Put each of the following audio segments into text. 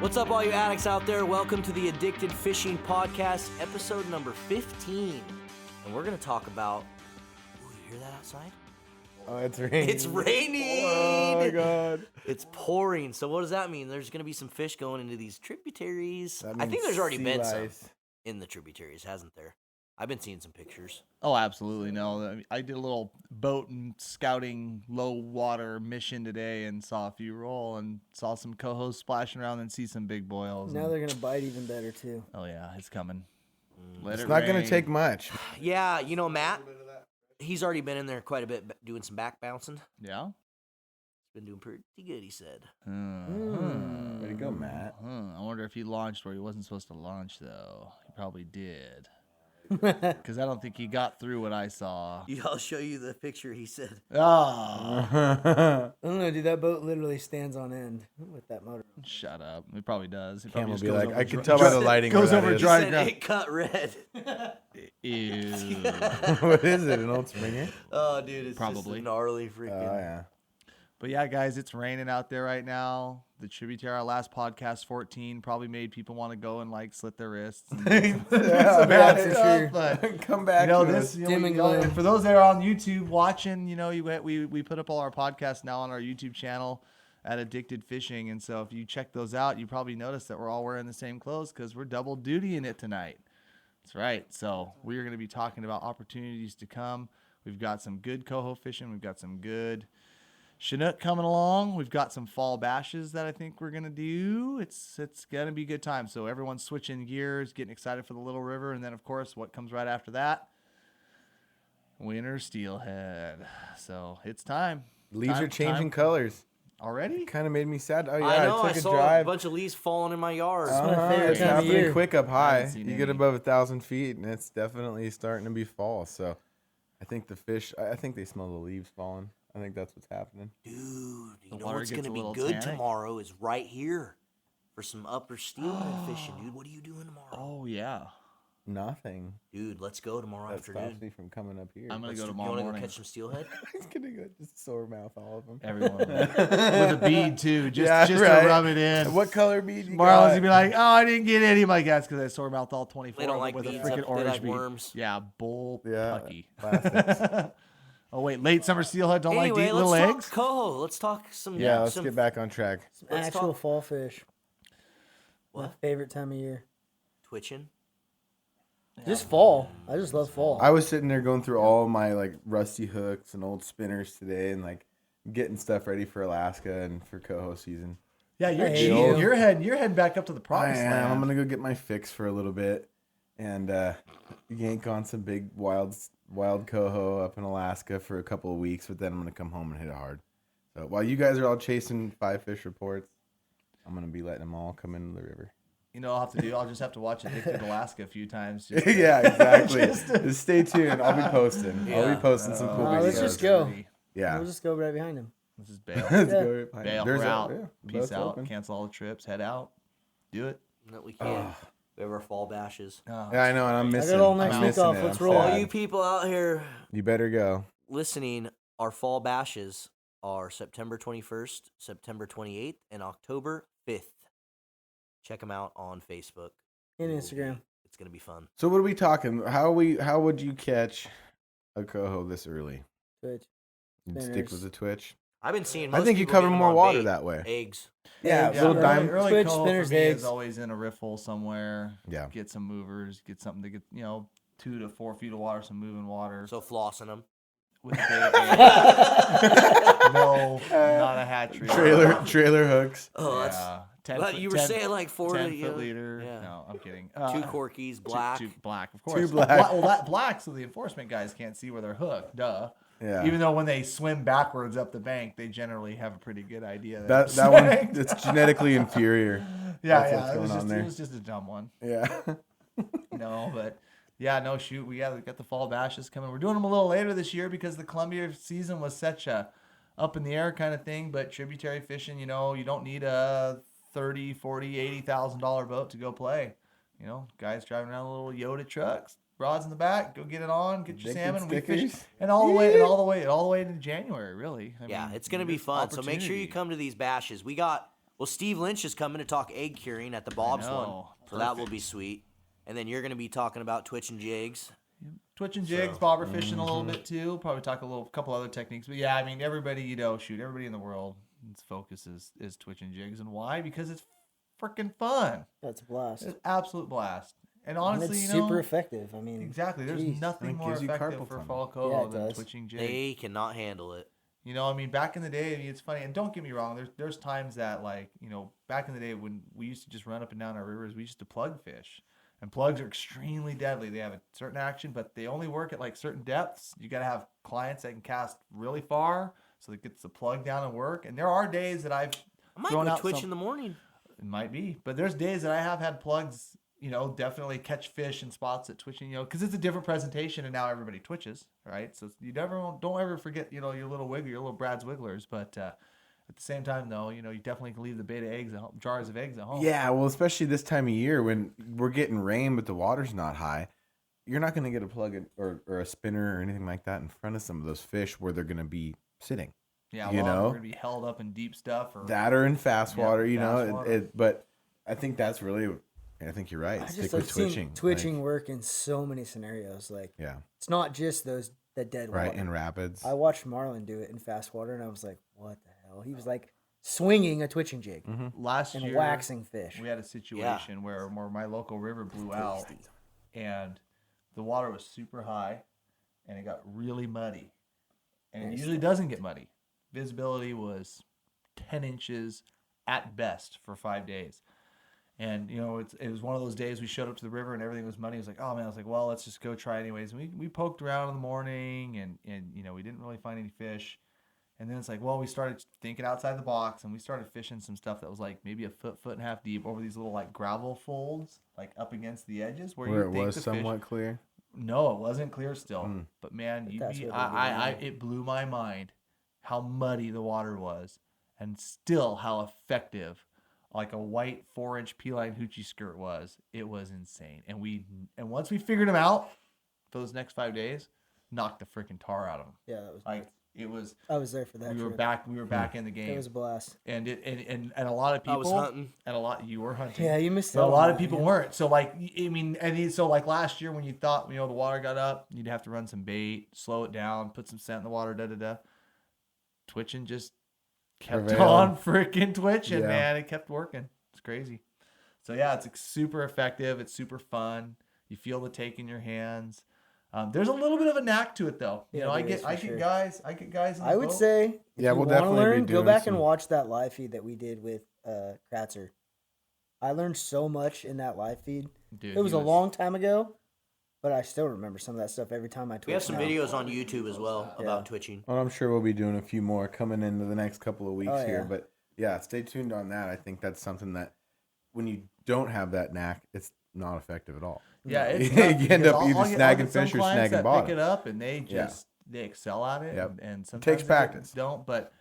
What's up, all you addicts out there? Welcome to the Addicted Fishing Podcast, episode number 15. And we're going to talk about... Ooh, you hear that outside? Oh, it's raining. It's raining! Oh, my God. It's pouring. So what does that mean? There's going to be some fish going into these tributaries. That I think means there's already sea been lice. some in the tributaries, hasn't there? I've been seeing some pictures. Oh, absolutely. No, I did a little boat and scouting low water mission today and saw a few roll and saw some cohos splashing around and see some big boils. Now they're going to bite even better, too. Oh, yeah, it's coming. It's not going to take much. Yeah, you know, Matt, he's already been in there quite a bit doing some back bouncing. Yeah? He's been doing pretty good, he said. Way to go, Matt. I wonder if he launched where he wasn't supposed to launch, though. He probably did. Because I don't think he got through what I saw. I'll show you the picture he said. Oh, I don't know, dude. That boat literally stands on end with that motor. shut up. It probably does. It Cam probably will just be goes like, over I can dry- tell by the lighting goes where over that is. dry He said ground. it cut red. Ew. What is it, an old Springer? Oh, dude, it's Probably. just a gnarly freaking. Oh, yeah. But yeah, guys, it's raining out there right now. The Tributary, our last podcast, 14, probably made people want to go and like slit their wrists. And Yeah, bad for for sure. sure. But Come back you know to this. us. You know, Dim we and go- gloom. and for those that are on YouTube watching, you know, we put up all our podcasts now on our YouTube channel at Addicted Fishing, and so if you check those out, you probably notice that we're all wearing the same clothes because we're double duty in it tonight. That's right. So we are going to be talking about opportunities to come. We've got some good coho fishing. We've got some good Chinook coming along. We've got some fall bashes that I think we're going to do. It's going to be a good time. So everyone's switching gears, getting excited for the Little River. And then, of course, what comes right after that? Winter Steelhead. So it's time. Leaves are changing time. colors. Already? Kind of made me sad. Oh, yeah. I know, I I took a saw drive. a bunch of leaves falling in my yard. my favorite It's time of happening year. quick up I high. haven't seen You get any. above 1,000 feet, and it's definitely starting to be fall. So I think the fish, I think they smell the leaves falling. I think that's what's happening. Dude, you The know water what's gets going to a be little good tannic. tomorrow is right here for some upper steelhead fishing, dude. What are you doing tomorrow? Oh, yeah. Nothing. Dude, let's go tomorrow That stops afternoon. me from coming up here. I'm going to go You tomorrow want to go morning. catch some steelhead? He's gonna go just sore mouth all of them. Everyone. With a bead, too. Just right. to rub it in. What color bead you Marlon's got? gonna be like, oh, I didn't get any. My guys, because I sore mouth all 24 They don't of them like with a beads. freaking They orange like bead. worms. Yeah, bull Yeah, pucky. plastics. Oh wait, late summer steelhead don't like to Anyway, eat let's little talk eggs. coho. Let's talk some. Yeah, let's some, get back on track. Some Let's actual talk- fall fish. My What? favorite time of year. twitching. Just fall. I just love fall. I was sitting there going through all my like rusty hooks and old spinners today, and like getting stuff ready for Alaska and for coho season. Yeah, you're Hey, cheating. you. You're heading back up to the I promised am. land. I'm gonna go get my fix for a little bit, and yank on some big wild coho up in Alaska for a couple of weeks. But then I'm gonna come home and hit it hard. So while you guys are all chasing 5 fish reports, I'm gonna be letting them all come into the river. You know, I'll just have to watch Addicted Alaska a few times. Just to- Yeah, exactly. Just stay tuned. I'll be posting. I'll Yeah. be posting some cool Let's videos. just go. Yeah. We'll just go right behind him. Let's just bail. Let's Yeah. go right behind Bail. it. There's We're a- out. yeah, the Peace boat's out. open. Cancel all the trips. Head out. Do it. No, we can't. We have our fall bashes. Oh, Yeah, I know, and I'm missing. all I'm next week missing off. it. Let's I'm roll. All sad. you people out here You better go. listening, our fall bashes are September 21st, September 28th, and October 5th. Check them out on Facebook. And Instagram. It's going to be fun. So what are we talking? How would you catch a coho this early? Twitch. You'd stick Spinners. with the twitch. I've been seeing I most think you people cover get them more on water bait, that way. Eggs. Yeah, Eggs. little Yeah. dime. Early Twitch, coho spinners, for me eggs. is always in a riffle somewhere. Yeah. Get some movers. Get something to get 2 to 4 feet of water, some moving water. So flossing them. With a no, not a hatchery. Trailer hooks. Oh, that's. Yeah. 10 But foot- you were 10 saying like 40. 10-foot leader. Yeah. No, I'm kidding. 2 corkies, black. Two black, of course. black. Well, that black, so the enforcement guys can't see where they're hooked. Duh. Yeah. Even though when they swim backwards up the bank, they generally have a pretty good idea. That one, it's genetically inferior. Yeah, That's yeah. what's It was, going on just, there. it was just a dumb one. Yeah. No, but yeah, no, shoot. We got the fall bashes coming. We're doing them a little later this year because the Columbia season was such a up in the air kind of thing. But tributary fishing, you don't need a $30,000, $40,000, $80,000 boat to go play. Guys driving around little Yoda trucks, rods in the back, go get it on, get your Addicted salmon. We fish stickers. and all the way into January, really. I Yeah, mean, it's going to be there's fun. So make sure you opportunity. come to these bashes. We got Well, Steve Lynch is coming to talk egg curing at the Bob's one, know. so that will be sweet. And then you're going to be talking about twitching jigs. Twitching jigs, bobber fishing a little bit too. Probably talk couple other techniques. But yeah, I mean, everybody, everybody in the world, its focus is twitching jigs. And why? Because it's freaking fun. That's a blast. It's an absolute blast. And And honestly, it's super effective. I mean, exactly. There's geez. nothing And it more gives you effective carpal for tunnel. fall Yeah, coho it than does. twitching jigs. They cannot handle it. I mean, back in the day, I mean, it's funny, and don't get me wrong. There's times that, like, back in the day when we used to just run up and down our rivers, we used to plug fish, and plugs are extremely deadly. They have a certain action, but they only work at like certain depths. You got to have clients that can cast really far, so it gets the plug down and work. And there are days that I've I might thrown go out twitch some- in the morning. It might be, but there's days that I have had plugs, definitely catch fish in spots at twitching, because it's a different presentation, and now everybody twitches, right? So don't ever forget, your little wiggle, your little Brad's wigglers, but at the same time, though, you definitely can leave the beta eggs at home, jars of eggs at home. Yeah, well, especially this time of year when we're getting rain, but the water's not high. You're not going to get a plug or a spinner or anything like that in front of some of those fish where they're going to be sitting. Yeah, You well, know? we're gonna be held up in deep stuff, or That or in fast Yeah, water, fast water. But I think that's really, I think you're right. I Stick just with I've seen twitching. twitching work in so many scenarios. Like, Yeah, it's not just the dead right. water. In rapids. I watched Marlin do it in fast water, and I was like, what the hell? He was like swinging a twitching jig last and year waxing fish. we had a situation where my local river blew out, and the water was super high, and it got really muddy, and it Nice. usually doesn't get muddy. Visibility was 10 inches at best for 5 days. And, it was one of those days we showed up to the river and everything was muddy. I was like, oh, man. I was like, well, let's just go try anyways. And we poked around in the morning and we didn't really find any fish. And then it's like, well, we started thinking outside the box, and we started fishing some stuff that was like maybe a foot and a half deep over these little like gravel folds, like up against the edges where you it think was the somewhat clear. No, it wasn't clear still. Mm. But man, That's what they do. it blew my mind how muddy the water was, and still how effective like a white 4-inch P-line hoochie skirt was. It was insane. And once we figured them out for those next 5 days, knocked the freaking tar out of them. Yeah, that was. Like it was. I was there for that. We were trip. back in the game. It was a blast. And a lot of people. I was hunting. And a lot you were hunting. Yeah, you missed But out a on lot of that, people man. weren't. So like, I mean, so like last year when you thought, the water got up, you'd have to run some bait, slow it down, put some scent in the water, Twitching just kept Prevailed. on freaking twitching, Yeah. man. It kept working. It's crazy. So yeah, it's super effective. It's super fun. You feel the take in your hands. There's a little bit of a knack to it though. Yeah, I there get is, for I get sure. guys in the I would boat. say, if Yeah, you we'll wanna definitely be learn, go doing back some- and watch that live feed that we did with Kratzer. I learned so much in that live feed. Dude, It was he a long time ago, but I still remember some of that stuff every time I twitch. We have some now. videos on YouTube as well Yeah. about twitching. Well, I'm sure we'll be doing a few more coming into the next couple of weeks Oh, here. yeah. But yeah, stay tuned on that. I think that's something that when you don't have that knack, it's not effective at all. Yeah, it's You tough end because up I'll either get snagging some fish or clients snagging that bottom. Pick it up and they Yeah. just they excel at it. Yep. And sometimes Takes they practice. Don't, but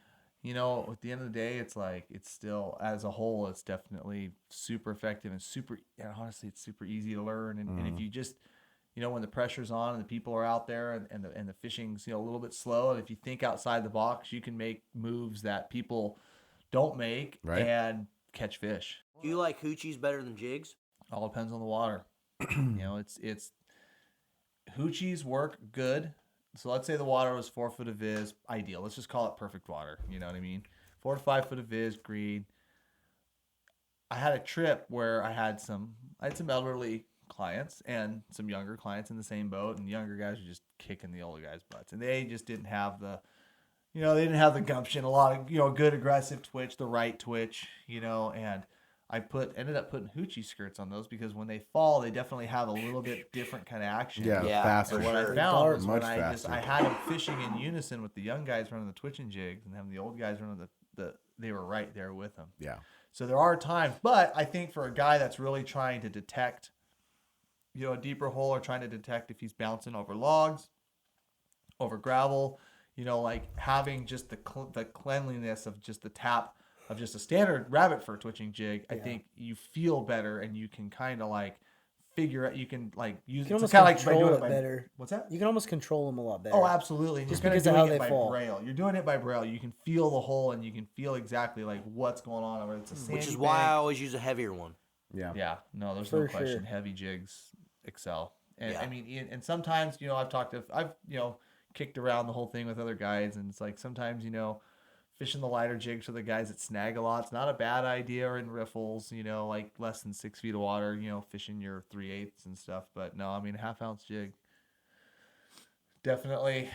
at the end of the day, it's like it's still as a whole, it's definitely super effective and honestly, it's super easy to learn. And if you just when the pressure's on and the people are out there and the fishing's a little bit slow, and if you think outside the box, you can make moves that people don't make Right. and catch fish. Do you like hoochies better than jigs? All depends on the water. It's hoochies work good. So let's say the water was 4 foot of viz, ideal. Let's just call it perfect water. You know what I mean? 4 to 5 foot of viz, green. I had a trip where I had some elderly clients and some younger clients in the same boat, and the younger guys were just kicking the older guys' butts, and they just didn't have the gumption, a lot of good aggressive twitch, the right twitch, and I ended up putting hoochie skirts on those because when they fall, they definitely have a little bit different kind of action. Yeah, Yeah, faster. And what I sure. found was Much when faster. I had them fishing in unison with the young guys running the twitching jigs and having the old guys running they were right there with them. Yeah. So there are times, but I think for a guy that's really trying to detect, a deeper hole or trying to detect if he's bouncing over logs, over gravel, like having just the cleanliness of just the tap of just a standard rabbit fur twitching jig, I think you feel better and you can kind of like figure out. You can like use You can it. It's almost kind of like by control doing it by better. What's that? You can almost control them a lot better. Oh, absolutely. And Just you're because kind of of how doing it they by fall. braille. You're doing it by braille. You can feel the hole and you can feel exactly like what's going on. Whether it's a sandy Which is why I bank. always use a heavier one. Yeah. Yeah, no, there's For no question. sure. Heavy jigs excel, and Yeah. I mean, and sometimes I've kicked around the whole thing with other guides, and it's like sometimes fishing the lighter jigs for the guys that snag a lot. It's not a bad idea, or in riffles, like less than 6 feet of water, fishing your 3/8 and stuff. But no, I mean, 1/2 ounce jig, definitely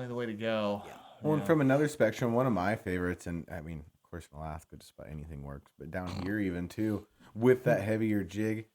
the way to go. Yeah. Well, and from another spectrum, one of my favorites, and I mean, of course, in Alaska, just about anything works, but down here even too, with that heavier jig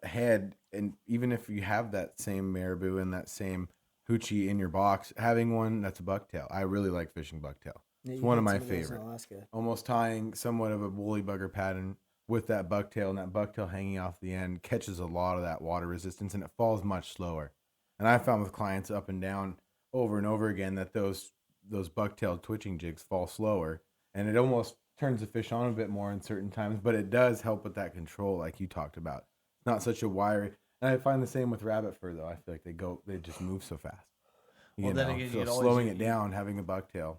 head, and even if you have that same marabou and that same hoochie in your box, having one that's a bucktail. I really like fishing bucktail. Yeah, It's you one of had my some those in favorite. Alaska. Almost tying somewhat of a woolly bugger pattern with that bucktail, and that bucktail hanging off the end catches a lot of that water resistance, and it falls much slower. And I found with clients up and down over and over again that those bucktail twitching jigs fall slower, and it almost turns the fish on a bit more in certain times, but it does help with that control like you talked about. Not such a wiry. And I find the same with rabbit fur though. I feel like they just move so fast. Well, then again, so you'd always- slowing it down, having a bucktail.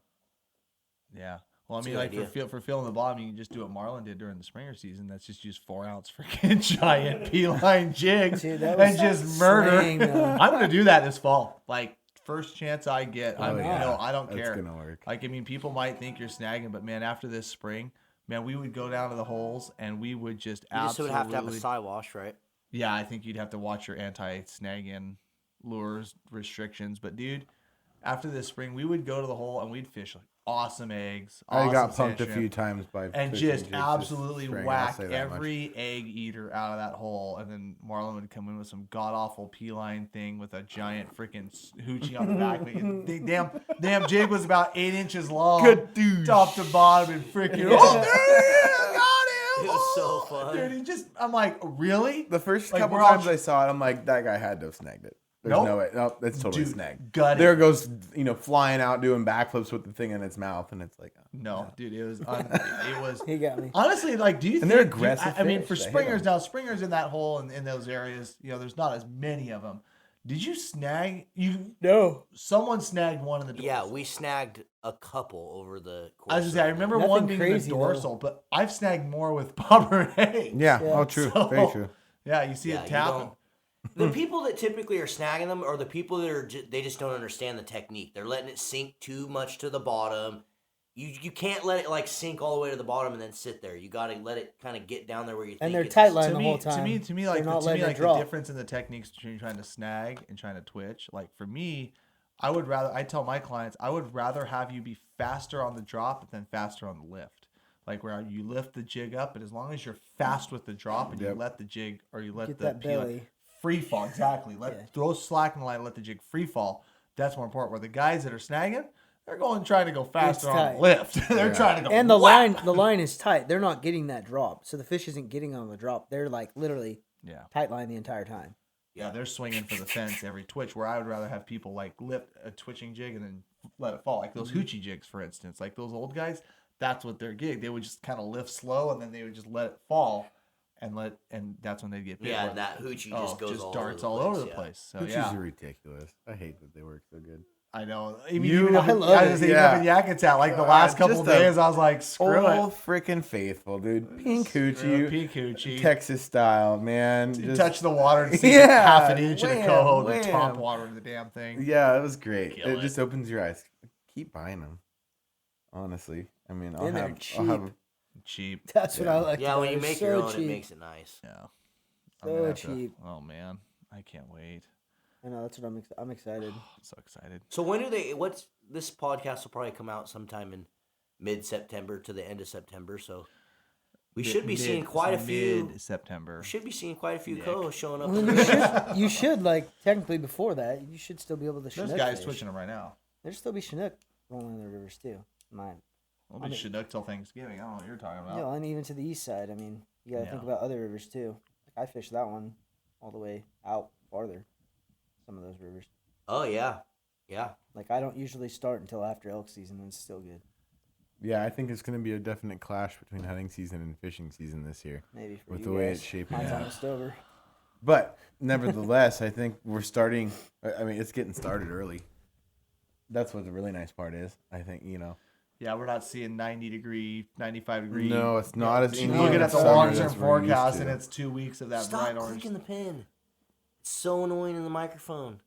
Yeah. Well, I That's a mean, good like idea. for filling the bottom, you can just do what Marlin did during the Springer season. That's just use 4 ounce freaking giant P-line jigs Dude, that and was just murder. slaying, though. I'm gonna do that this fall. Like first chance I get, Oh, I yeah. don't That's care. gonna work. Like I mean, people might think you're snagging, but man, after this spring, man, we would go down to the holes and we would just You just would absolutely. have to have a side wash, right? Yeah, I think you'd have to watch your anti-snagging lures restrictions. But dude, after this spring, we would go to the hole and we'd fish like awesome eggs. I got awesome punked a sand few shrimp, times by and fishing just jigs this absolutely spring, I'll whack say that much. every egg eater out of that hole. And then Marlon would come in with some god awful P-line thing with a giant freaking hoochie on the back. The damn jig was about 8 inches long, Good douche. top to bottom, and freaking. Yeah. Oh, there he is! Got him! It was so Oh, fun. dude, I'm like, really? The first Like, couple we're all times I saw it, I'm like, that guy had to have snagged it. There's Nope. no way. Nope, it's totally Dude, snagged. gutted. There it goes, flying out, doing backflips with the thing in its mouth, and it's like, No, dude, it was it was He got me. honestly like. Do you And think? they're aggressive I mean, fish. for They hit springers 'em. now, springers in that hole and in those areas, there's not as many of them. Did you snag? No. Someone snagged one in the dorsal. Yeah, we snagged a couple over the course. I was just say, I of- remember Nothing one being crazy, the though. dorsal, but I've snagged more with bobber and eggs. yeah, Yeah. oh, true, So- very true. Yeah, you see Yeah, it you tapping. don't- The people that typically are snagging them are the people that are they just don't understand the technique. They're letting it sink too much to the bottom. You can't let it like sink all the way to the bottom and then sit there. You got to let it kind of get down there where you think. And they're it's- tight line To the me, whole time. to me, like They're not the letting it drop. difference in the techniques between trying to snag and trying to twitch. Like for me, I tell my clients, I would rather have you be faster on the drop than faster on the lift. Like where you lift the jig up, but as long as you're fast with the drop and you Yep. let the jig or you let Get the that belly. free fall, exactly. Throw slack in the line, let the jig free fall. That's more important. Where the guys that are snagging, they're going trying to go faster on tight. the lift. They're Yeah. trying to go And the whack. line is tight. They're not getting that drop. So the fish isn't getting on the drop. They're like literally Yeah. tight line the entire time. Yeah, they're swinging for the fence every twitch. Where I would rather have people like lift a twitching jig and then let it fall, like those hoochie jigs, for instance. Like those old guys, that's what their gig. They would just kind of lift slow and then they would just let it fall, and that's when they'd get bit. Yeah, Where- that hoochie just goes all darts over the all over place, the yeah. place. So Hoochies yeah, are ridiculous. I hate that they work so good. I know. I Even love was it, even yeah. up in Yakutat, like the last couple Just of a days, I was like, screw Old it. freaking faithful, dude. Pink Screw hoochie, Pink hoochie. Texas style, man. You Just- touch the water and sink Yeah, half an inch in a wham, coho to top wham. water in the damn thing. Yeah, it was great. Kill It it. just opens your eyes. Keep buying them. Honestly, I mean, And they're I'll have cheap. Cheap. That's what I like. Yeah, when you They're make so your own, cheap. it makes it nice. Yeah. So gonna have to- cheap. oh man, I can't wait. I know that's what I'm excited. I'm so excited. So when do they? What's this podcast will probably come out sometime in mid-September to the end of September. So we should be seeing quite a few. September. We should be seeing quite a few Nick. Cohos showing up. Well, to then the- you should like technically before that you should still be able to. There's Chinook guys fish. twitching them right now. There'd still be Chinook rolling in the rivers too. Mine. We'll I be mean- Chinook till Thanksgiving. I don't know what you're talking about. Yeah, and even to the east side. I mean, you gotta think Yeah. about other rivers too. Like I fished that one all the way out farther. Some of those rivers. Oh yeah, yeah. Like I don't usually start until after elk season, and it's still good. Yeah, I think it's going to be a definite clash between hunting season and fishing season this year. Maybe for With you the way guys. it's shaping Mine's out. almost over. But nevertheless, I think we're starting. I mean, it's getting started early. That's what the really nice part is. I think, you know. Yeah, we're not seeing 90-degree, 95-degree. No, it's not as Indian Looking at the summer long-term as we're used forecast, to. and it's 2 weeks of that Stop bright orange. clicking the pen. It's so annoying in the microphone.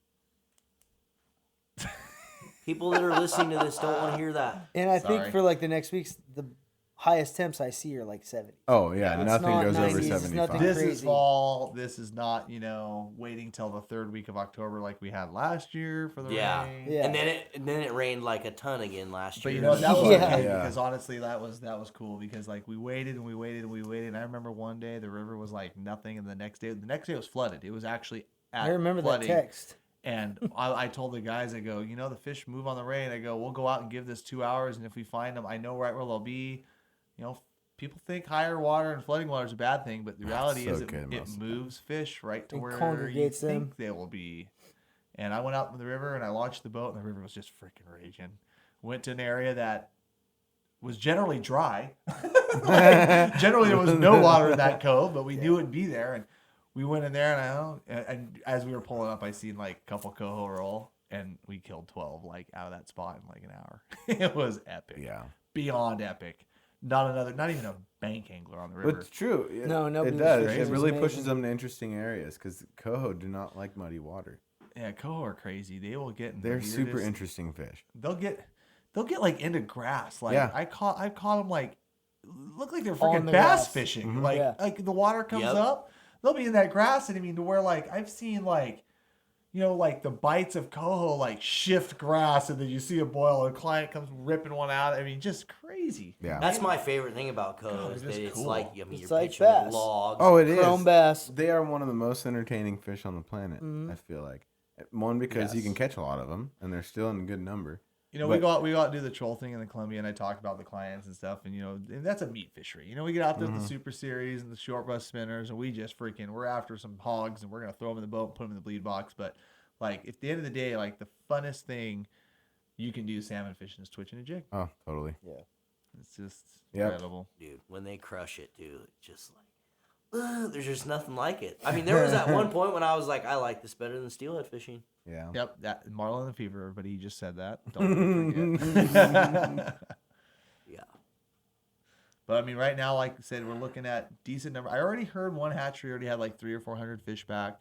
People that are listening to this don't want to hear that. And I Sorry. think for like the next weeks, the highest temps I see are like 70. Oh yeah, it's nothing not goes over 90s, it's 75. nothing This is crazy. fall. This is not, waiting till the 3rd week of October like we had last year for the Yeah. rain. Yeah. And then it rained like a ton again last But year. you know that was Yeah. okay Yeah. because honestly that was cool because like we waited and we waited and we waited and I remember one day the river was like nothing and the next day it was flooded. It was actually at I remember flooding. that text. And I told the guys, I go, the fish move on the rain. I go, we'll go out and give this 2 hours, and if we find them, I know right where they'll be. People think higher water and flooding water is a bad thing, but the reality is okay, it most of the moves fish right to It where you congregates them. think they will be. And I went out in the river, and I launched the boat, and the river was just freaking raging. Went to an area that was generally dry. Generally, there was no water in that cove, but we knew it'd be there, and we went in there, and as we were pulling up, I seen like a couple coho roll, and we killed 12 like out of that spot in like an hour. It was epic, Yeah. beyond epic. Not even a bank angler on the river. But it's true. No, nobody it does. was It fishing. really It was pushes amazing. them to interesting areas because coho do not like muddy water. Yeah, coho are crazy. They will get in the They're super weirdest- interesting fish. They'll get like into grass. Like Yeah. I caught them like look like they're On freaking the bass grass. fishing. Mhm. Like Yeah. like the water comes Yep. up, they'll be in that grass, and I mean to where like I've seen like like the bites of coho like shift grass, and then you see a boil, and a client comes ripping one out. I mean, just crazy. Yeah. That's my favorite thing about coho God, is they're that just it's cool. like, I mean, It's you're like fishing with bass. logs. Oh, it is. Chrome bass. They are one of the most entertaining fish on the planet. Mhm. I feel like one because you Yes. can catch a lot of them and they're still in a good number. We But- go out and do the troll thing in the Columbia, and I talk about the clients and stuff, and and that's a meat fishery. We get out there with the Super Series and the short bus spinners, and we just we're after some hogs, and we're gonna throw them in the boat and put them in the bleed box. But like at the end of the day, like the funnest thing you can do salmon fishing is twitching a jig. Oh, totally. It's just Yep. incredible. Dude, when they crush it, dude, it's just like, there's just nothing like it. I mean, there was at one point when I was like, I like this better than steelhead fishing. Yeah. Yep, that Marlin LeFever, everybody, he just said that. Don't forget. Yeah. But I mean, right now, like I said, we're looking at decent number. I already heard one hatchery already had like 300 or 400 fish back.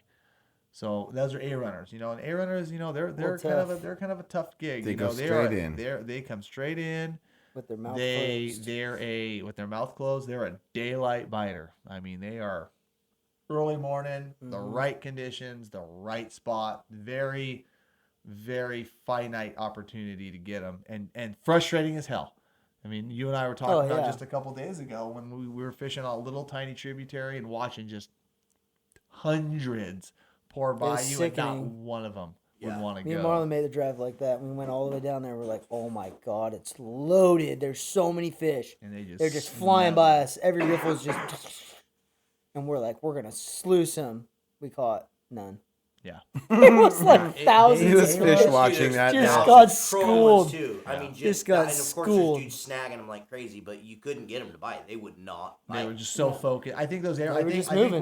So those are A runners, and A runners, they're kind of a tough gig. They go straight in. They come straight in. With their mouth closed. With their mouth closed, they're a daylight biter. I mean, they are early morning, the right conditions, the right spot, very, very finite opportunity to get them, and frustrating as hell. I mean, you and I were talking about yeah. just a couple days ago when we were fishing a little tiny tributary and watching just hundreds pour by was you, and not sickening. one of them would Yeah. want to Me and go. Marlon made the drive like that. We went all the way down there. We're like, oh my God, it's loaded. There's so many fish. And They're just flying smell by it. us. Every riffle's just. And we're like, we're going to sluice them. We caught none. Yeah. It was like It- thousands He was of fish fish. watching that. Just now. got Pro ones, schooled. too. I mean, Just got and of course, schooled. there's dudes snagging them like crazy, but you couldn't get them to bite. They would not bite. They were just so focused. I think those areas. They I were think, just I think moving.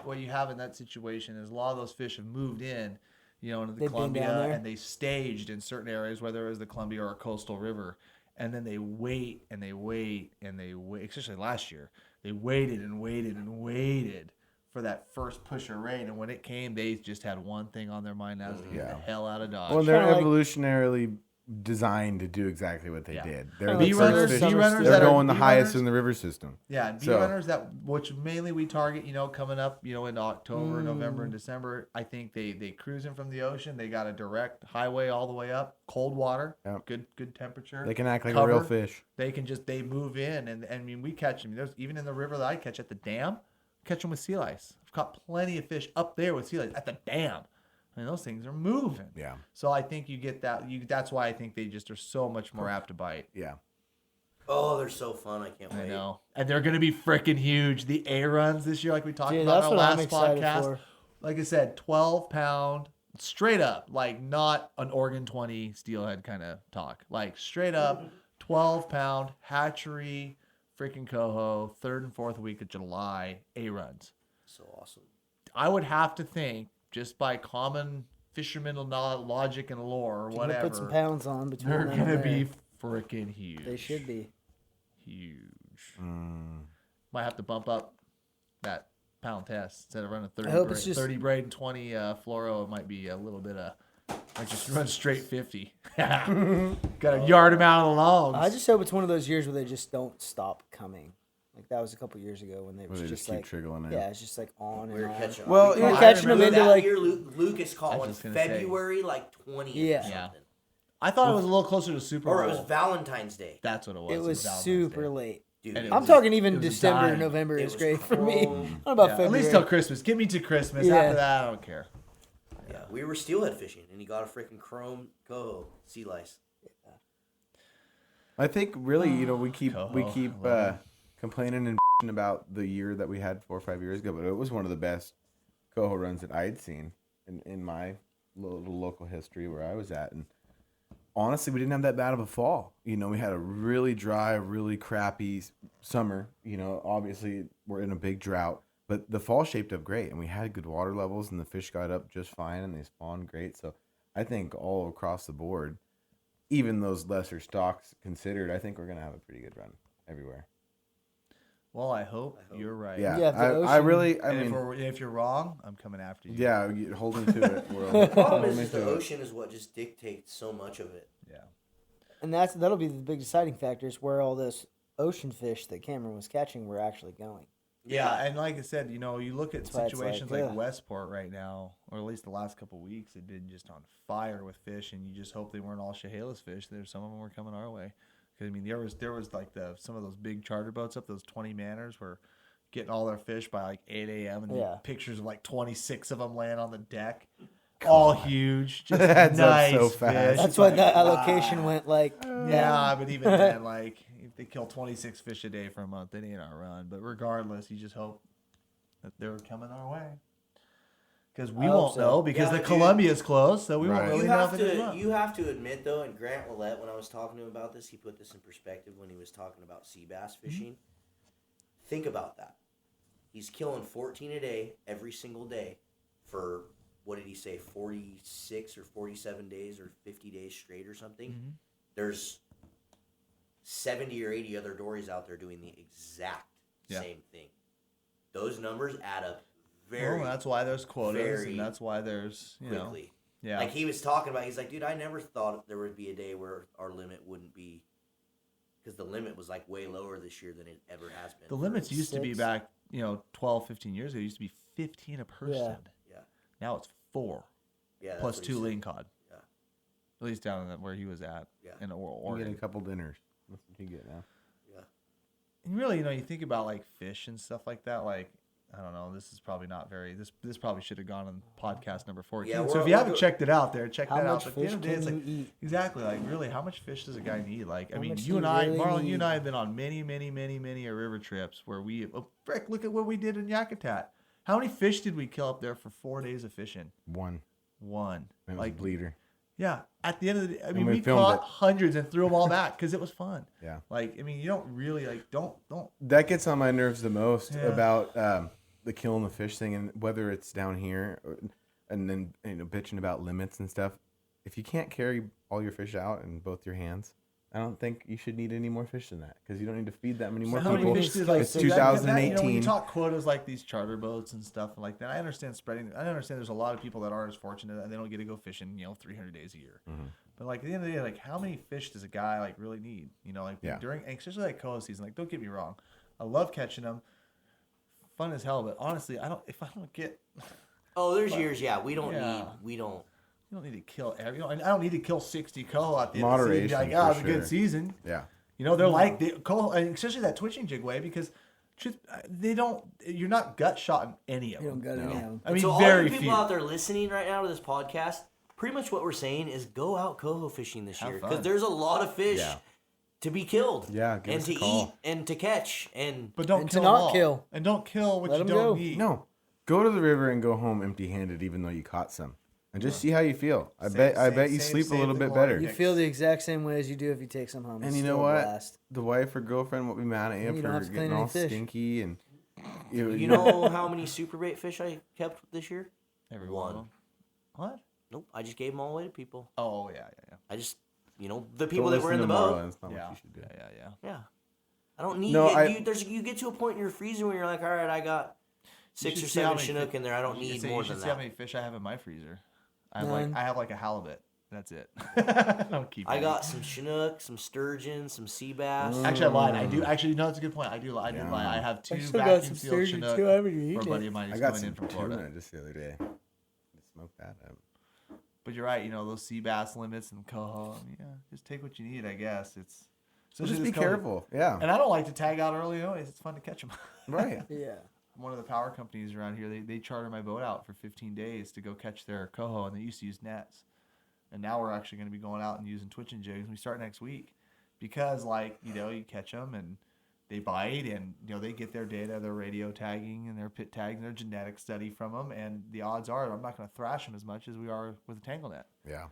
what you have in that situation is a lot of those fish have moved in, into the They've been Columbia, down there. and they staged in certain areas, whether it was the Columbia or a coastal river, and then they wait and they wait and they wait. Especially last year, they waited and waited and waited for that first push of rain, and when it came, they just had one thing on their mind: that was to get Yeah. the hell out of Dodge. Well, they're Kinda like- evolutionarily designed to do exactly what they Yeah. did. They're Kinda the like first bee fish. runners They're that are- going the bee highest runners- in the river system. Yeah, and bee So- runners which mainly we target, coming up, into October, November, and December. I think they cruising from the ocean. They got a direct highway all the way up, cold water, Yep. good temperature. They can act like a real cover. fish. They can they move in, and I mean we catch them. There's even in the river that I catch at the dam, catch them with sea lice. I've caught plenty of fish up there with sea lice at the dam. I mean those things are moving. Yeah. So I think you get that. That's why I think they just are so much more apt to bite. Yeah. Oh, they're so fun. I can't I wait. know. And they're going to be freaking huge. The A runs this year, like we talked Dude, about that's in our what I'm last excited podcast. for. Like I said, 12-pound, straight up, like not an Oregon 20 steelhead kind of talk. Like straight up, 12-pound hatchery, freaking coho, 3rd and 4th week of July, A runs. So awesome. I would have to think, just by common fisherman logic and lore or You're whatever, gonna put some pounds on between they're them gonna and be there. freaking huge. They should be. Huge. Mm. Might have to bump up that pound test instead of running 30 I hope braid, it's just- 30 braid and 20 fluoro. It might be a little bit of like just run straight 50. Got to yard them out of the logs. I just hope it's one of those years where they just don't stop coming. Like that was a couple years ago when they Where was they just keep like trickling in. yeah, it's just like on and We were on. catching. Well, We were I catching them remember into that like year. Lucas I caught was one just gonna say. February like 20th Yeah. or something. Yeah. I thought it was a little closer to Super Bowl. Or it was Valentine's Day. That's what it was. it was Valentine's super Day. late. Dude, And it I'm was- talking it even was a December, dime. November It is was great for me. chrome. Not about Yeah, February. at least till Christmas. Get me to Christmas. Yeah. After that, I don't care. Yeah, we were steelhead fishing, and he got a freaking chrome coho sea lice. I think really, we keep Coho, I love complaining and about the year that we had 4 or 5 years ago, but it was one of the best coho runs that I'd seen in my little local history where I was at. And honestly, we didn't have that bad of a fall. We had a really dry, really crappy summer. Obviously we're in a big drought, but the fall shaped up great, and we had good water levels, and the fish got up just fine, and they spawned great. So I think all across the board, even those lesser stocks considered, I think we're gonna have a pretty good run everywhere. Well, I hope you're right. Yeah, Yeah, if the I ocean- really, I And mean, if you're wrong, I'm coming after you. yeah, holding to it. The problem is the ocean is what just dictates so much of it. Yeah. And that'll be the big deciding factor is where all this ocean fish that Cameron was catching were actually going. Yeah, and like I said, you look at That's why it's situations like, like ugh. Westport right now, or at least the last couple of weeks, it been just on fire with fish, and you just hope they weren't all Chehalis fish. There's some of them were coming our way. Because there was like some of those big charter boats up, those 20-manners were getting all their fish by like 8 a.m. and Yeah. pictures of like 26 of them laying on the deck, all huge, just That's nice so fast. fish. That's It's why like, that allocation went like yeah, but even then, like, if they kill 26 fish a day for a month, it ain't our run. But regardless, you just hope that they're coming our way. Because we I hope won't so. know, because Yeah, the dude. Columbia's closed, so we won't Right. really You know have if it is to not. you have to admit though, and Grant Willett, when I was talking to him about this, he put this in perspective when he was talking about sea bass fishing. Think about that. He's killing 14 a day every single day for what did he say, 46 or 47 days or 50 days straight or something. Mhm. There's 70 or 80 other dories out there doing the exact Yeah. same thing. Those numbers add up very Well, that's why there's quotas, very and that's why there's, quickly. yeah. Like he was talking about, he's like, dude, I never thought there would be a day where our limit wouldn't be, because the limit was like way lower this year than it ever has been. the limits used to be 6. back, 12, 15 years ago. It used to be 15 a person. Yeah. Now it's 4 Yeah, that's plus what he 2 said. lean cod. Yeah. At least down in where he was at Yeah. in You Oregon. get a couple dinners. That's what you get now. Yeah. And really, you think about like fish and stuff like that. Like, I don't know. This is probably not very. This probably should have gone on podcast number 14. Yeah, so we're- if you haven't we're- checked it out there, check how that out. much But at the end fish of the day, it's can like you eat? exactly like really, how much fish does a guy need? Like, I How mean, much do you and you I, really Marlon, you and I need? have been on many river trips where we. Oh, frick! Look at what we did in Yakutat. How many fish did we kill up there for 4 days of fishing? One. One. It was Like, a bleeder. yeah. At the end of the day, I mean, we we filmed caught it. hundreds and threw them all back because it was fun. Yeah. Like, I mean, you don't really don't. That gets on my nerves the most Yeah. about the killing the fish thing, and whether it's down here and then bitching about limits and stuff. If you can't carry all your fish out in both your hands, I don't think you should need any more fish than that, because you don't need to feed that many more How many people. fish did, like, It's so that- when 2018. you talk quotas like these charter boats and stuff like that, I understand spreading. I understand there's a lot of people that aren't as fortunate and they don't get to go fishing, 300 days a year. Mm-hmm. But like at the end of the day, like how many fish does a guy like really need? Like Yeah. during, especially like Coho season. Like, don't get me wrong, I love catching them, fun as hell. But honestly, if I don't get, Oh, there's years, yeah. We don't Yeah. we don't. you don't need to kill every. And I don't need to kill 60 Coho at the end Moderation, of the season. Be for like, it was a sure. good season. Yeah. They're like Coho, and especially that twitching jig way, because they don't. You're not gut shotting any of You don't them. got No. any of 'em. I mean, so all very you people few. out there listening right now to this podcast, pretty much what we're saying is go out coho fishing this Have year, fun. because there's a lot of fish Yeah. to be killed. Yeah, give and us a to call. eat and to catch and But don't And to kill not them all. kill. And don't kill what Let you 'em don't go. need. No, go to the river and go home empty-handed, even though you caught some, and just see how you feel. I bet you sleep a little bit better. You feel the exact same way as you do if you take some home. And It's you know still a what? blast. The wife or girlfriend won't be mad at you You don't for have to clean getting any all fish. stinky, and You know how many super bait fish I kept this year? Every One. of them. What? Nope. I just gave them all away to people. Oh yeah. I just, the people that were in the Marlin. boat. It's not what you should do. Yeah. I don't need. No, you get to a point in your freezer where you're like, all right, I got 6 or 7 Chinook in there. I don't need more you than should that. see how many fish I have in my freezer. I None. have like a halibut. That's it. I don't keep. I any. got some Chinook, some sturgeon, some sea bass. Actually, I lied. I do. Actually, no, that's a good point. I did lie. I have 2 still got vacuum some sealed sturgeon, Chinook too. I haven't for a eaten buddy it. of mine I who's got coming in some from Florida. tuna just the other day. Smoke that up. But you're right. Those sea bass limits and coho. I mean, yeah, just take what you need. I guess it's. So just especially be this COVID. careful. Yeah. And I don't like to tag out early anyways. It's fun to catch them. Right. Yeah. One of the power companies around here, they charter my boat out for 15 days to go catch their coho, and they used to use nets. And now we're actually going to be going out and using twitching jigs. We start next week because, you catch them and they bite, and they get their data, their radio tagging and their pit tagging, their genetic study from them, and the odds are I'm not going to thrash them as much as we are with a tangle net. Yeah.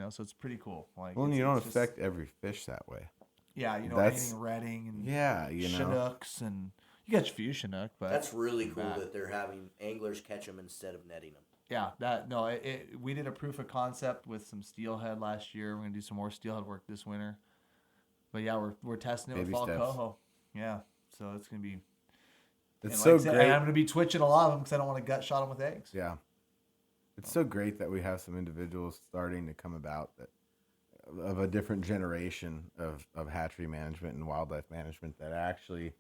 So it's pretty cool. Well, it's you don't just- affect every fish that way. Yeah, That's- anything redding and Yeah, Chinooks, and you catch a few Chinook, but That's really cool Bad. that they're having anglers catch them instead of netting them. yeah, we did a proof of concept with some steelhead last year. We're gonna do some more steelhead work this winter. But yeah, we're testing it Baby with fall steps. coho. Yeah, so it's gonna be. It's and so like I said, great. I'm gonna be twitching a lot of them because I don't want to gut shot them with eggs. Yeah. It's so great that we have some individuals starting to come about that of a different generation of hatchery management and wildlife management that actually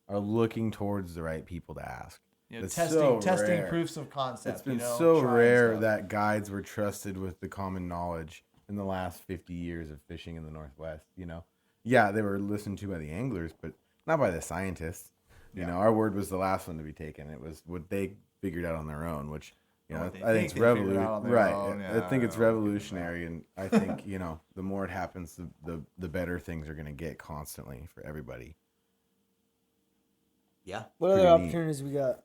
are looking towards the right people to ask. It's so testing rare. proofs of concept. It's been trying so rare stuff. that guides were trusted with the common knowledge in the last 50 years of fishing in the Northwest. Yeah, they were listened to by the anglers, but not by the scientists. Our word was the last one to be taken. It was what they figured out on their own, which I think it's revolutionary. Right. I think it's revolutionary, and I think the more it happens, the better things are going to get constantly for everybody. Yeah. What other Pretty neat. opportunities we got?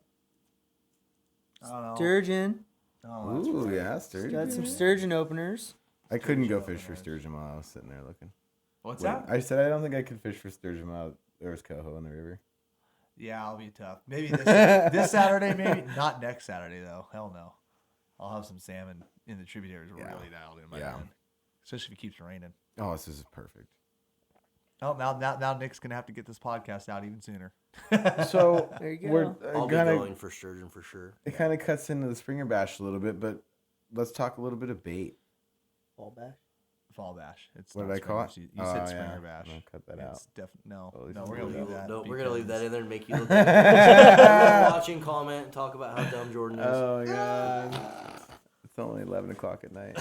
I don't know. Sturgeon. Oh, that's Ooh, right. yeah, sturgeon. Got some sturgeon openers. I couldn't go Sturgeon fish for openers. sturgeon while I was sitting there looking. What's Wait, that? I said I don't think I could fish for sturgeon while there was coho in the river. Yeah, I'll be tough. Maybe this Saturday, maybe not next Saturday though. Hell no. I'll have some salmon in the tributaries really dialed in by then, especially if it keeps raining. Oh, this is perfect. Oh, now Nick's gonna have to get this podcast out even sooner. So There you go. we're I'll be kind going for sturgeon for sure. it kind of cuts into the Springer Bash a little bit, but let's talk a little bit of bait. Fall bash. Fall bash. It's What not did I call it? Springer. You said Oh, Springer yeah. bash. No, cut that out. It's no, Holy no, we're gonna smokes. leave that. No, we're gonna leave that in there and make you look watching, comment, and talk about how dumb Jordan is. Oh god, it's only 11 o'clock at night.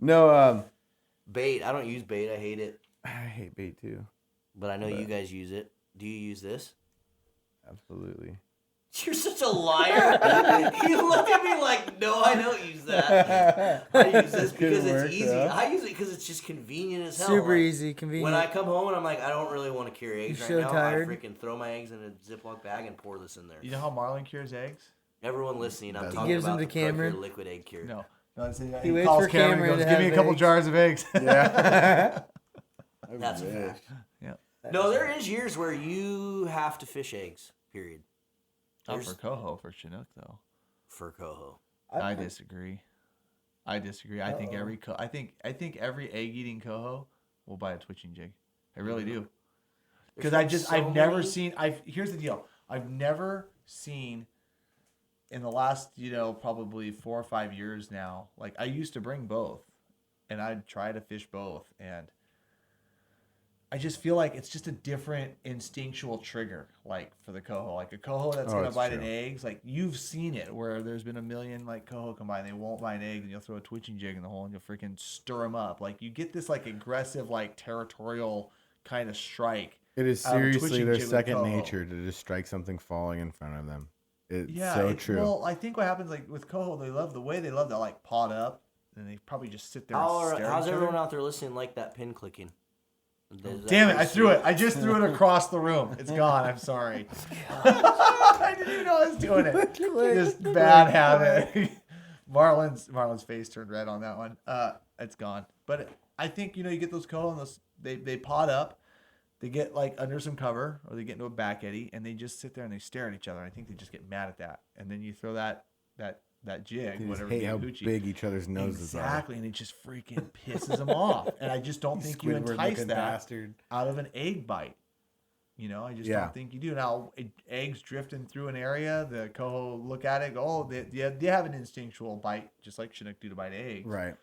No, Bait. I don't use bait. I hate it. I hate bait too. But I know you guys use it. Do you use this? Absolutely. You're such a liar. You look at me like, no, I don't use that. I use this because Good work, it's easy. huh? I use it because it's just convenient as hell. Super Like, easy, convenient. When I come home and I'm like, I don't really want to carry eggs You're right so now, tired. I freaking throw my eggs in a Ziploc bag and pour this in there. You know how Marlin cures eggs? Everyone listening, I'm He talking gives about them the to Cameron. Procure liquid egg cure. No. No, He waits calls for Cameron Cameron and to goes, give me a have couple eggs." jars of eggs. Yeah. That's a fact. Yeah. No, there is years where you have to fish eggs, period. Not There's- for coho, for Chinook though. For coho. I disagree. I think I think every egg eating coho will buy a twitching jig. I really do. Because I've never seen. Here's the deal. I've never seen in the last probably 4 or 5 years now. Like I used to bring both, and I'd try to fish both, and I just feel like it's just a different instinctual trigger, like for the coho. Like a coho that's gonna it's bite true. an eggs. Like you've seen it where there's been a million like coho come by and they won't bite an egg, and you'll throw a twitching jig in the hole and you'll freaking stir them up. Like you get this like aggressive, like territorial kind of strike. It is out of a seriously twitching their jig with second coho. nature to just strike something falling in front of them. It's Yeah, so true. Well, I think what happens like with coho, they love to like pot up, and they probably just sit there. And stare at How's each everyone other. out there listening like that pin clicking? Is that Damn it! pretty I threw sweet? it. I just threw it across the room. It's gone. I'm sorry. I didn't even know I was doing it. Just bad habit. Marlin's face turned red on that one. It's gone. But I think you get those coho and those they pot up. they get like under some cover or they get into a back eddy and they just sit there and they stare at each other. I think they just get mad at that. And then you throw that jig, They just whatever. hate how hoochie. big each other's noses Exactly, and it just freaking pisses them off. And I just don't are. think you Squidward entice looking that bastard. out of an egg bite. You know, I just Yeah. don't think you do. Now, eggs drifting through an area, the coho look at it, go, oh, they have an instinctual bite, just like Chinook do to bite eggs. Right.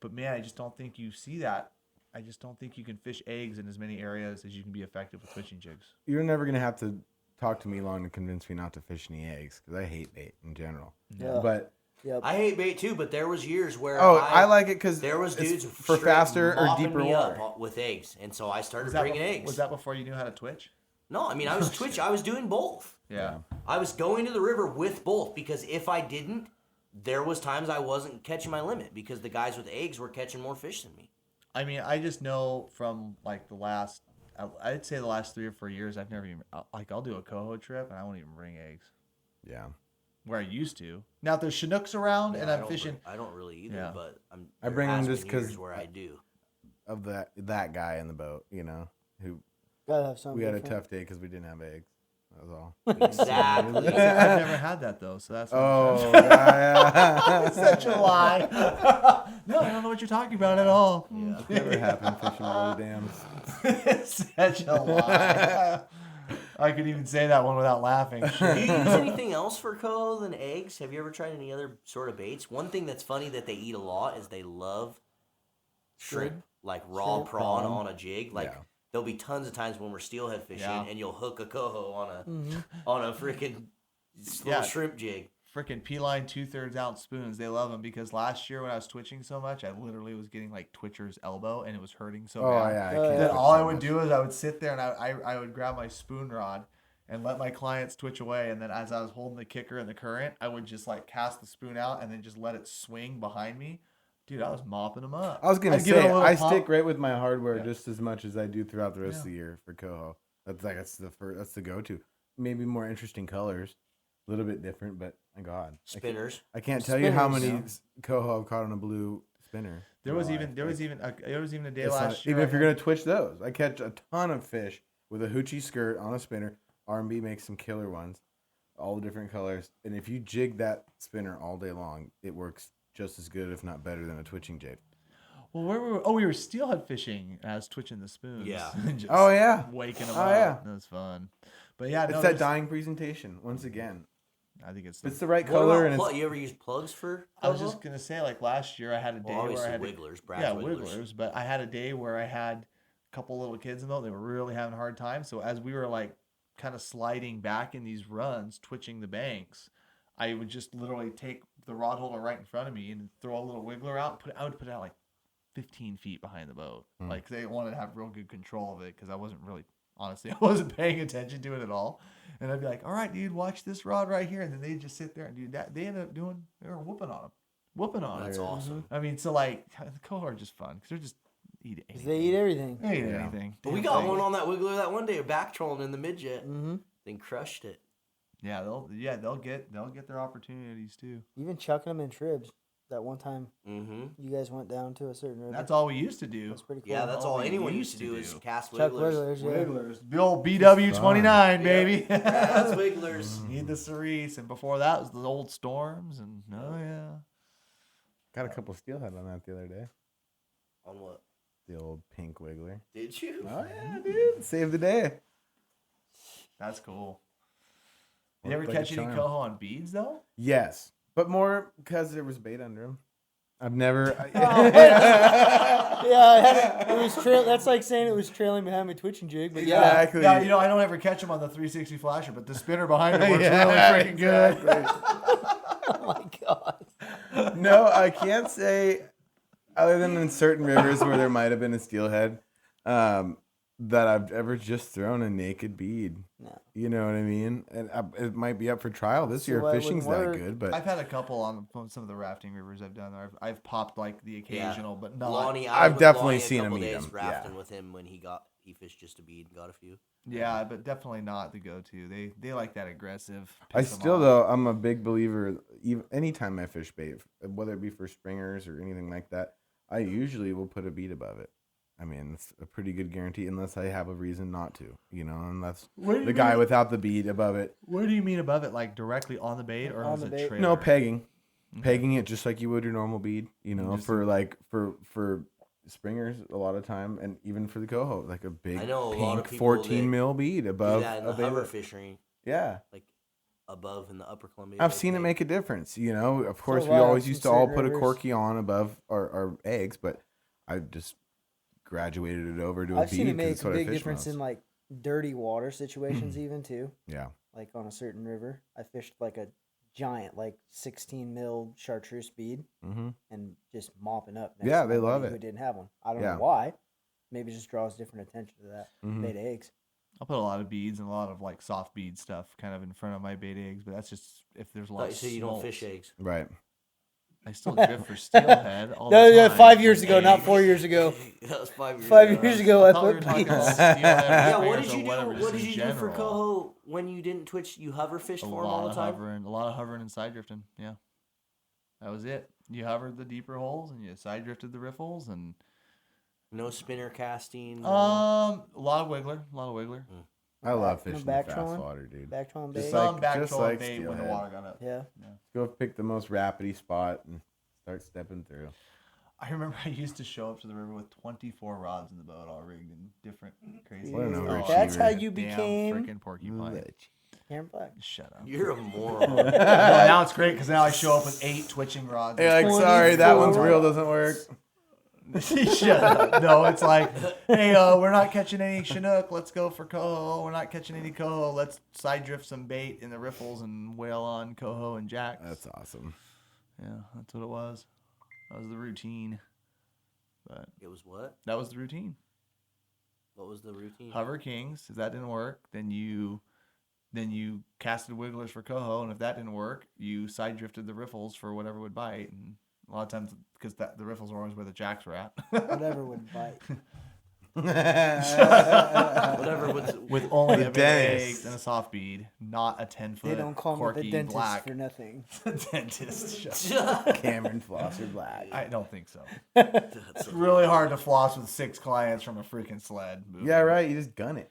But man, I just don't think you see that. I just don't think you can fish eggs in as many areas as you can be effective with twitching jigs. You're never gonna have to talk to me long to convince me not to fish any eggs because I hate bait in general. Yeah. But Yep. I hate bait too, but there was years where I like it because there was dudes for straight faster or mopping deeper me water. up with eggs, and so I started Was that, bringing eggs. was that before you knew how to twitch? No, I mean I was twitch. I was doing both. Yeah. I was going to the river with both because if I didn't, there was times I wasn't catching my limit because the guys with eggs were catching more fish than me. I mean, I just know from like I'd say the last 3 or 4 years, I've never even, like I'll do a coho trip and I won't even bring eggs. Yeah. Where I used to. Now if there's Chinooks around and I I'm don't fishing. I don't really either, Yeah. but I there bring them has just been years 'cause where I do. Of that guy in the boat, you know, who Gotta have something. we had a different. tough day because we didn't have eggs. That was all. Exactly. I've never had that though, so that's what Oh, yeah. it's such a lie. No, I don't know what you're talking about at all. Yeah. Never happened fishing all the dams. It's such a lie. I could even say that one without laughing. Do you use anything else for coho than eggs? Have you ever tried any other sort of baits? One thing that's funny that they eat a lot is they love shrimp, like raw Shrimp. prawn on a jig. Like Yeah. there'll be tons of times when we're steelhead fishing Yeah. and you'll hook a coho on a Mm-hmm. on a freaking little Yeah. shrimp jig. Freaking P-line 2/3 ounce spoons. They love them because last year when I was twitching so much, I literally was getting like Twitcher's elbow and it was hurting so Oh, bad. yeah. I Oh, can't yeah. Then fish all I so would much. do is I would sit there and I would grab my spoon rod and let my clients twitch away. And then as I was holding the kicker in the current, I would just like cast the spoon out and then just let it swing behind me. Dude, I was mopping them up. I was gonna I'd give it a say little I pump. stick right with my hardware Yeah. just as much as I do throughout the rest Yeah. of the year for coho. That's the go-to. Maybe more interesting colors, a little bit different, but my God, Spinners. I can't tell you how Spinners, many yeah. coho I've caught on a blue spinner. There in was my even life. there was Like, even a day it's not- last year. even if I you're had- gonna twitch those, I catch a ton of fish with a hoochie skirt on a spinner. R&B makes some killer ones, all the different colors, and if you jig that spinner all day long, it works just as good, if not better, than a twitching jig. Well, where were we? Oh, we were steelhead fishing. And I was twitching the spoons. Yeah. and just Oh, yeah. waking them Oh, up. yeah. That was fun. But yeah, It's no, that there's- dying presentation once again. I think it's. If it's the right What color about and it's you ever use plugs for I was coho? just gonna say, like last year, I had a day Well, where I obviously had wigglers, Brad's yeah, wigglers. wigglers. But I had a day where I had a couple little kids in though. They were really having a hard time. So as we were like kind of sliding back in these runs, twitching the banks, I would just literally take the rod holder right in front of me and throw a little wiggler out. I would put it out like 15 feet behind the boat. Like they wanted to have real good control of it because I wasn't really, honestly, I wasn't paying attention to it at all. And I'd be like, all right, dude, watch this rod right here. And then they'd just sit there and do that. They ended up they were whooping on them. That's awesome. I mean, so like, the coho are just fun because they're just eat anything. They eat everything. They eat Yeah. anything. But we Damn got thing. one on that wiggler that one day, back trolling in the midjet, Mm-hmm. then crushed it. Yeah, they'll get their opportunities too. Even chucking them in tribs. That one time Mm-hmm. you guys went down to a certain river. That's all we used to do. That's pretty cool. Yeah, that's all all we anyone used used to to do is do. cast Chuck wigglers. wigglers, yeah. Wigglers, the old BW29 baby. That's wigglers. Need the cerise, and before that was the old storms, and oh yeah. got a couple steelhead on that the other day. On what? The old pink wiggler. Did you? Oh yeah, dude, saved the day. That's cool. You Looked ever like a catch any charm. coho on beads though? Yes, but more because there was bait under them. I've never. Yeah, it was trail. That's like saying it was trailing behind my twitching jig. But yeah, Exactly. Yeah, you know, I don't ever catch them on the 360 flasher, but the spinner behind it works Yeah, really freaking good. oh my god. No, I can't say, other than in certain rivers where there might have been a steelhead, that I've ever just thrown a naked bead. No. You know what I mean? And it might be up for trial this So year. why it Fishing's wouldn't that work? good, but I've had a couple on some of the rafting rivers I've done there. I've popped like the occasional, but not. Lonnie, I've was with definitely Lonnie a seen him couple eat days 'em, rafting yeah. with him when he fished just a bead and got a few. Yeah, but definitely not the go-to. They like that aggressive. I piss 'em still off. though I'm a big believer. Even anytime I fish bait, whether it be for springers or anything like that, I usually will put a bead above it. I mean, it's a pretty good guarantee unless I have a reason not to, unless What do you the guy mean? without the bead above it. What do you mean above it? Like directly on the bait, or On is the it bait. trailer? No, pegging. Okay. Pegging it just like you would your normal bead, Just for springers a lot of time, and even for the coho, like a big I know a pink lot of people 14 mil bead Do above. that in the hover fishery, Yeah. like above in the upper Columbia. I've Lake seen it Lake. make a difference. Of course, So we loud always in used to all certain put a rivers. corky on above our eggs, but I just graduated it over to a I've bead seen it 'cause make it's a what I big fish difference most. in like dirty water situations, even too. Yeah. Like on a certain river, I fished like a giant, like 16 mil chartreuse bead, Mm-hmm. and just mopping up. Next Yeah, to they my love buddy it. Who didn't have one. I don't Yeah. know why. Maybe it just draws different attention to that. Mhm. Made eggs. I'll put a lot of beads and a lot of like soft bead stuff kind of in front of my bait eggs, but that's just if there's a lot Thought you of said you don't smolts. fish eggs. Right. I still drift for steelhead all No, the yeah, time. 5 years ago, Like, not 4 years ago. That was 5 years 5 ago. years ago, I thought we were put talking beads. about steelhead or Yeah, what springers did or you do? whatever, What just did in you do for general. coho when you didn't twitch? You hover fished A for them all lot the of time. hovering, a lot of hovering and side drifting. Yeah, that was it. You hovered the deeper holes and you side drifted the riffles and No spinner casting. a lot of wiggler, I love No fishing the back fast trolling? water, dude. Back trolling Just bait. like- Some back just trolling like bait when the steelhead. water got up. Yeah. Go pick the most rapidy spot and start stepping through. I remember I used to show up to the river with 24 rods in the boat, all rigged in different crazy. What an overachiever. That's how you Damn became freaking porcupine. Cameron Black. Shut up. You're a moron. No, now it's great because now I show up with 8 twitching rods. Hey, like, sorry, that one's 24. real, doesn't work. Shut up. No, it's like, hey, we're not catching any Chinook. Let's go for Coho. We're not catching any Coho. Let's side drift some bait in the riffles and whale on Coho and jacks. That's awesome. Yeah, that's what it was. That was the routine. But It was what? that was the routine. What was the routine? Hover kings. If that didn't work, then you casted wigglers for Coho, and if that didn't work, you side drifted the riffles for whatever would bite. And a lot of times, because the riffles were always where the jacks were at. Whatever would bite. Whatever. With only The a big dentist. egg and a soft bead, not a 10-foot They don't call me corky the dentist black for nothing. dentist. Shut up. Cameron Flosser Black. I don't think so. That's It's really hard to floss with 6 clients from a freaking sled. Yeah, right. You just gun it.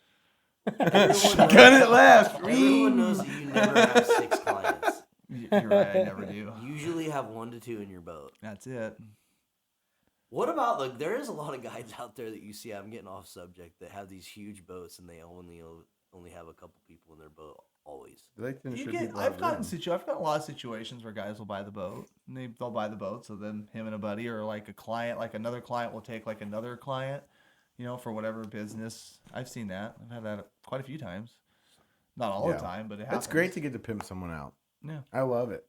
Everyone Gun it left. Everyone knows that you never have 6 clients. You're right. I never do. You usually have 1 to 2 in your boat. That's it. What about there is a lot of guys out there that you see. I'm getting off subject that have these huge boats and they only have a couple people in their boat always. I like to ensure people I've have gotten room. I've got a lot of situations where guys will buy the boat. And they'll buy the boat, so then him and a buddy or like a client, like another client will take like another client, for whatever business. I've seen that. I've had that quite a few times. Not all the Yeah. time, but it happens. It's great to get to pimp someone out. Yeah. I love it.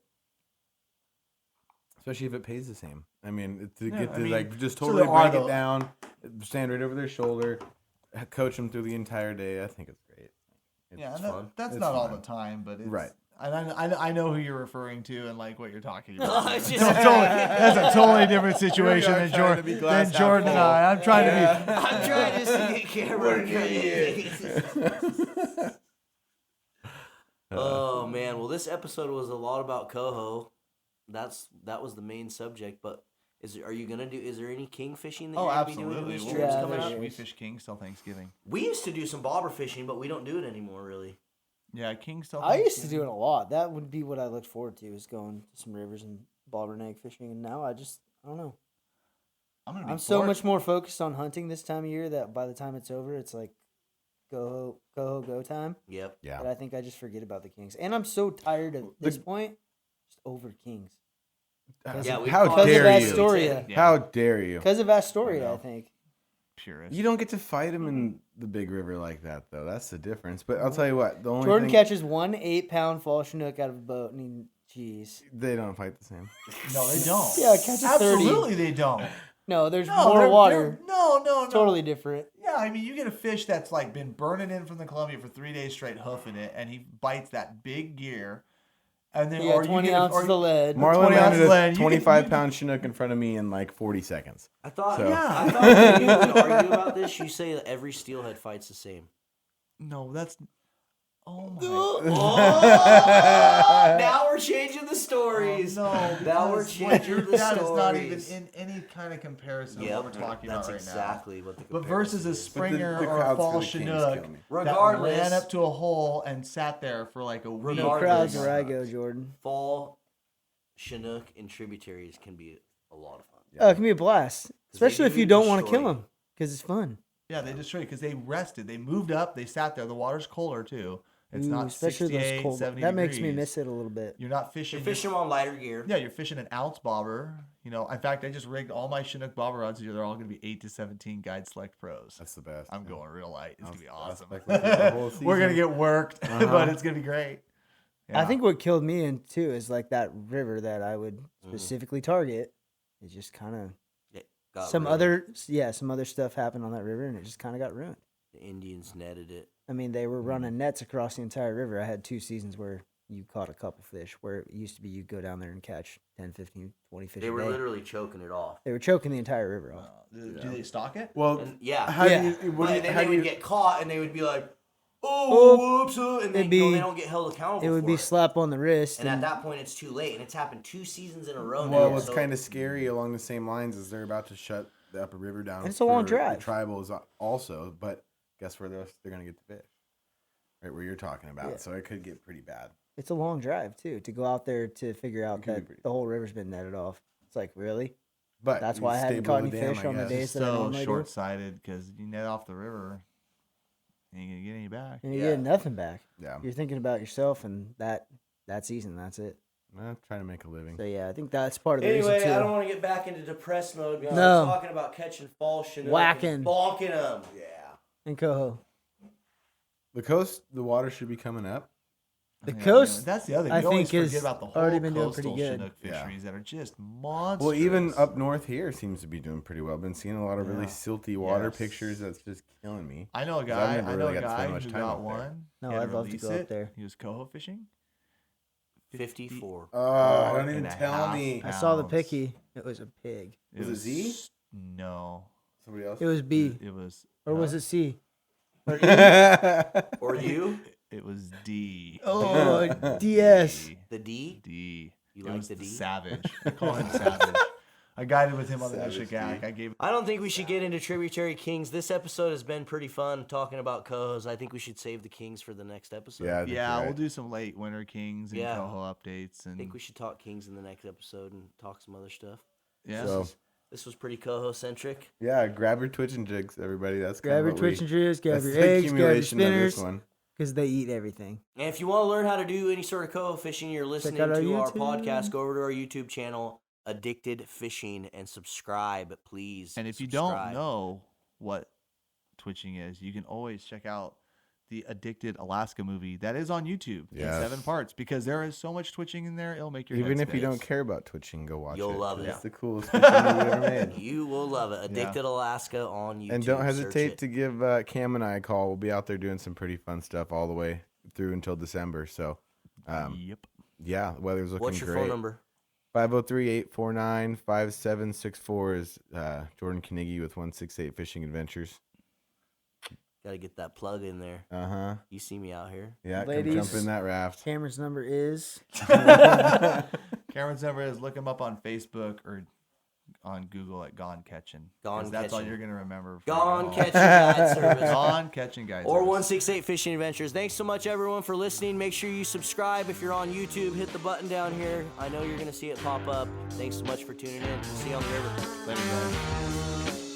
Especially if it pays the same. I mean, to get I to mean, just so totally there are break it the- down, stand right over their shoulder, coach them through the entire day. I think it's great. Yeah, It's and fun. that's It's not all fun. the time, but it's, Right. I know who you're referring to and like what you're talking No, about. it's just- That's a totally different situation are than trying to be glass half Jordan and full. I. I'm trying to I'm trying to see camera. Oh man, well this episode was a lot about coho. That was the main subject, but is there any king fishing that Oh, you're gonna be doing absolutely. these We'll trips Yeah, coming there up? is. we fish Kings till Thanksgiving. We used to do some bobber fishing, but we don't do it anymore really. Yeah, Kings till I used to Thanksgiving. do it a lot. That would be what I looked forward to, is going to some rivers and bobber and egg fishing. And now I don't know. I'm I'm so forced- much more focused on hunting this time of year that by the time it's over, it's like go time. Yep. Yeah. That I think I just forget about the Kings. And I'm so tired at this point, just over Kings. Yeah, we How caught- dare Because of you? Astoria. Yeah. How dare you? Because of Astoria, I I know. think. Purist. You don't get to fight them in the big river like that, though. That's the difference. But I'll tell you what, the only Jordan thing catches 1 8-pound fall Chinook out of a boat, and jeez. they don't fight the same. No, they don't. Yeah, catch a 30. Absolutely, they don't. No, there's No, more they're- water. No. Totally different. Yeah, I mean, you get a fish that's like been burning in from the Columbia for 3 days straight, hoofing it, and he bites that big gear, and then You got 20 ounces of lead. Marlin 20 landed ounces a lead. You can- 25-pound Chinook in front of me in like 40 seconds. I thought So- I thought when you would argue about this, you say that every steelhead fights the same. No, that's. Oh my. Oh, now we're changing the stories. No, Now we're because what changing you're- the that is not even stories. in any kind of comparison Yep, to what we're talking that's about right exactly what the now. But versus a comparison is. Springer the or a crowds fall for the Kings Chinook kill me. that Regardless- ran up to a hole and sat there for like a week. No Regardless- crowds where I go, Jordan. Fall, Chinook, and tributaries can be a lot of fun. Oh, it can be a blast, especially if do you don't want to destroy kill you. them, because it's fun. Yeah, they destroyed because they rested. They moved up. They sat there. The water's colder too. It's Ooh, not especially 68, those cold. 70 That makes me degrees. miss it a little bit. You're not fishing. You're fishing on lighter gear. Yeah, you're fishing an ounce bobber. You know, in fact, I just rigged all my Chinook bobber rods. They're all going to be 8 to 17 Guide Select Pros. That's the best. I'm going real light. It's going to be awesome. like the whole We're going to season. get worked, but it's going to be great. I Yeah. think what killed me in too is like that river that I would specifically target. It just kind of It got some ruined. other stuff happened on that river, and it just kind of got ruined. The Indians netted it. I mean, they were running nets across the entire river. I had 2 seasons where you caught a couple fish, where it used to be you'd go down there and catch 10, 15, 20 fish They a were day. literally choking it off. They were choking the entire river off. Do they stock it? Well, And yeah. how Yeah. do you? What do But you then how they do would you? get caught and they would be like, Oh, whoops, and then it'd be- they don't get held accountable It would for be it. slap on the wrist. And at And that point, it's too late. And it's happened 2 seasons in a row Well, now. what's so kind of scary along the same lines is they're about to shut the upper river down. And it's a long for the drive. Tribals also, but guess where they're going to get the fish? Right where you're talking about. Yeah. So it could get pretty bad. it's a long drive too to go out there to figure out It could be that pretty the whole river's been netted off. It's like, really? But That's you why I stay hadn't below caught any the dam, fish I on the guess. days that I So normally do. short-sighted because you net off the river, you ain't gonna get any back. And you Yeah. get nothing back. Yeah, You're thinking about yourself and that season. That's it. I'm trying to make a living. So yeah, I think that's part of the reason Anyway, too. I don't want to get back into depressed mode. We're No. talking about catching fall Chinook. Whacking. And bonking them. Yeah. In Coho, The coast, the water should be coming up. the Yeah, coast. that's the other thing. I You always think, forget is about the whole already been doing coastal pretty good. Chinook Yeah. fisheries that are just monstrous. Well, even up north here seems to be doing pretty well. Been seeing a lot of really Yeah. silty water Yes. pictures. That's just killing me. I know a 'Cause guy. I've never I know really a got to spend guy much who time got up there. one. No, He had I'd to love to release go up it. there. He was coho fishing. 54. Oh, don't and even a tell half me. I saw the pounds. picky. It was a pig. Was it Z? No, Somebody else? It was B, it was. or was it C? Or you? It was D. Oh, DS. D. The D? D. You It like was the D? Savage. I call him Savage. I guided with him on the Savage Nishikak. D. I gave. I don't think we should get into Tributary Kings. This episode has been pretty fun talking about cohos. I think we should save the Kings for the next episode. Yeah, I think Yeah, you're we'll right. do some late winter kings and Yeah. coho updates I and think we should talk Kings in the next episode and talk some other stuff. yeah. So, This was pretty coho centric. yeah, grab your Twitch and jigs, everybody. That's kind Grab of your what Twitch we, and jigs, grab that's your the eggs, grab your accumulation of this spinners, one. because they eat everything. And if you want to learn how to do any sort of coho fishing, you're listening out our to our YouTube. podcast, go over to our YouTube channel, Addicted Fishing, and subscribe, please. And if you Subscribe. don't know what twitching is, you can always check out the Addicted Alaska movie that is on YouTube Yes. in 7 parts because there is so much twitching in there, it'll make your Even head if you spin. don't care about twitching, go watch You'll it. love it. It's the coolest fishing movie ever made. You will love it. Addicted Alaska on YouTube. And don't Search hesitate it. to give Cam and I a call. We'll be out there doing some pretty fun stuff all the way through until December. So, Yep. yeah, the weather's looking What's your great. phone number? 503-849-5764 is Jordan Knigge with 168 Fishing Adventures. Got to get that plug in there. Uh-huh. You see me out here. Yeah, Ladies. come jump in that raft. Cameron's number is Cameron's number is look him up on Facebook or on Google at Gone Catching. Gone That's all Catching. you're going to remember. for Gone all. Catching Guide Service. Gone Catching Guide Or Service. 168 Fishing Adventures. Thanks so much, everyone, for listening. Make sure you subscribe. If you're on YouTube, hit the button down here. I know you're going to see it pop up. Thanks so much for tuning in. See you on the river. Later, guys.